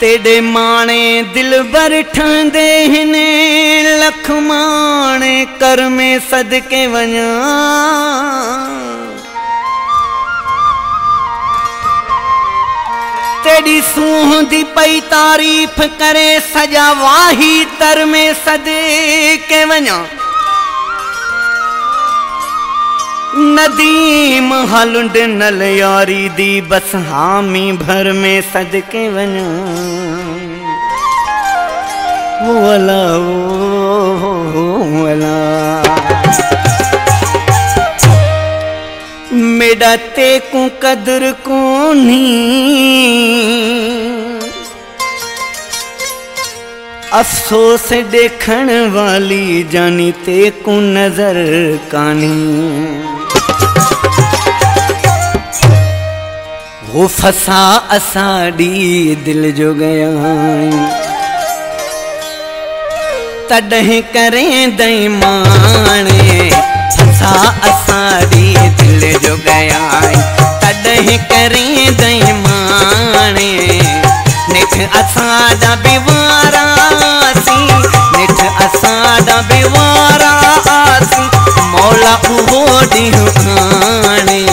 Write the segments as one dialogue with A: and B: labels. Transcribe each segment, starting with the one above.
A: तेरे माणे दिल बर ठंदे हिने लख माणे कर में सदके वञा तेरी सूह दी पई तारीफ करे सजा वाही तर में सदके वञा नदीम हलुंड नल यारी दी बस हामी भर में सदके वञा वला वला मेरा ते को कदर कोनी अफसोस देखण वाली जानी ते को नजर कानी वो फसा असाड़ी दिल जो गया तॾहिं करें दई माणे फसा असाड़ी दिल जो गया तॾहिं करें दई माणे निठ असाड़ा बिवारा सी निठ असाड़ा बिवारा सी मौला उहो ॾींहुं आणे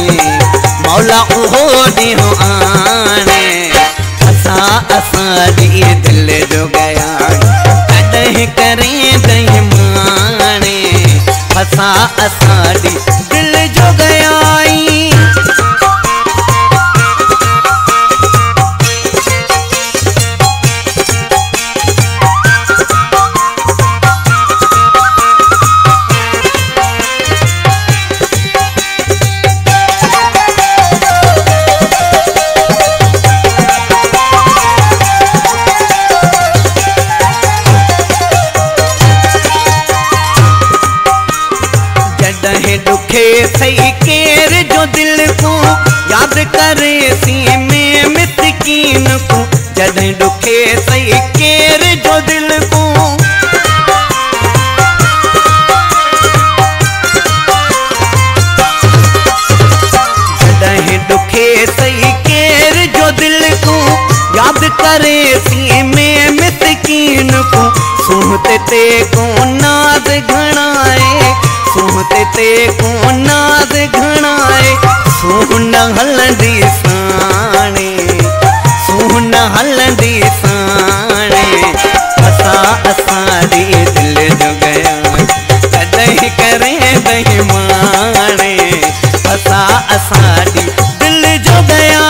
A: मौला उहो ॾींहुं आणे फसा असाड़ी दिल जो गया तॾहिं करें दई माणे फसा असाड़ी दिल जो गया दुखे सही केर जो दिल को याद करे सी में मिस्कीन को जॾहिं दुखे सही केर जो दिल को जॾहिं दुखे सही केर जो दिल को याद करे सी में मिस्कीन को सूहते ते को नाज़ घणाए सूहते ते को नाज़ घणाए सूह न हलंदी साणे सूह न हलंदी साणे फसा असाड़ी दिल जो गया तॾहिं करें दई माणे फसा असाड़ी दिल जो गया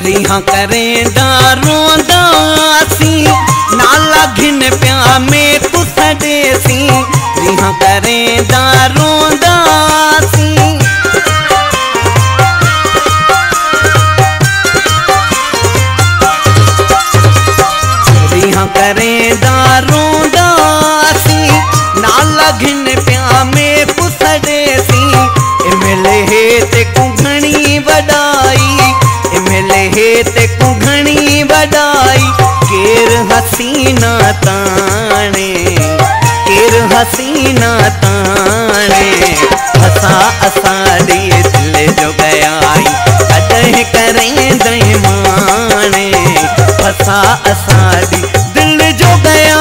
A: रिहा करें रोंदा सी नाला घिन प्या में कुसडे सी रिहा करें रोंदा सी रिहा करें रोंदा सी नाला घिन प्या में कुसडे सी मिले हे ते कुघणी वडाई मिले हे ते कुघणी वडाई केर हसीना ताणे केर हसीना ताणे फसा असाड़ी दिल जो गया तॾहिं करें दई माणे फसा असाड़ी दिल जो गया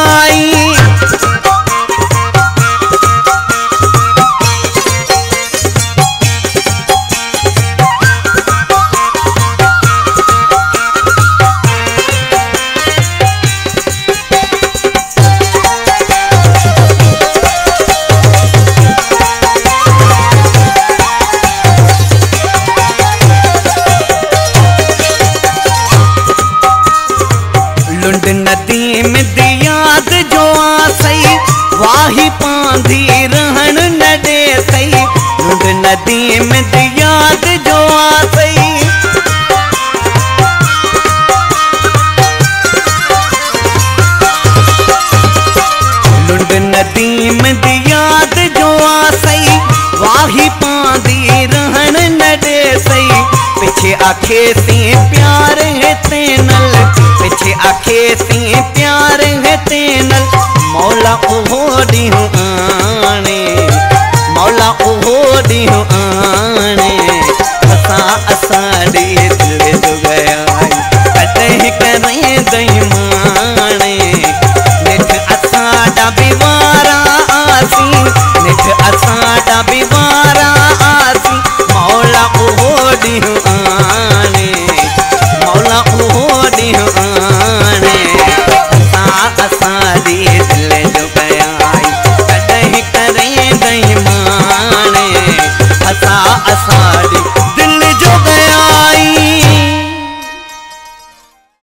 A: नदी में दियाद जो आसई वाही पांधी रहन न दे सही नदी में दियाद जो आसई आखे सी प्यार है तेनल, पीछे आखे सी प्यार है तेनल, मौला ओहो ॾींहुं आणे, मौला ओहो ॾींहुं आणे, असां ॾे दिल गया कॾहिं करे दई माणे, निठ असां ॾाबी वारा आसी, निठ असां ॾाबी वारा आसी, मौला ओहो ॾींहुं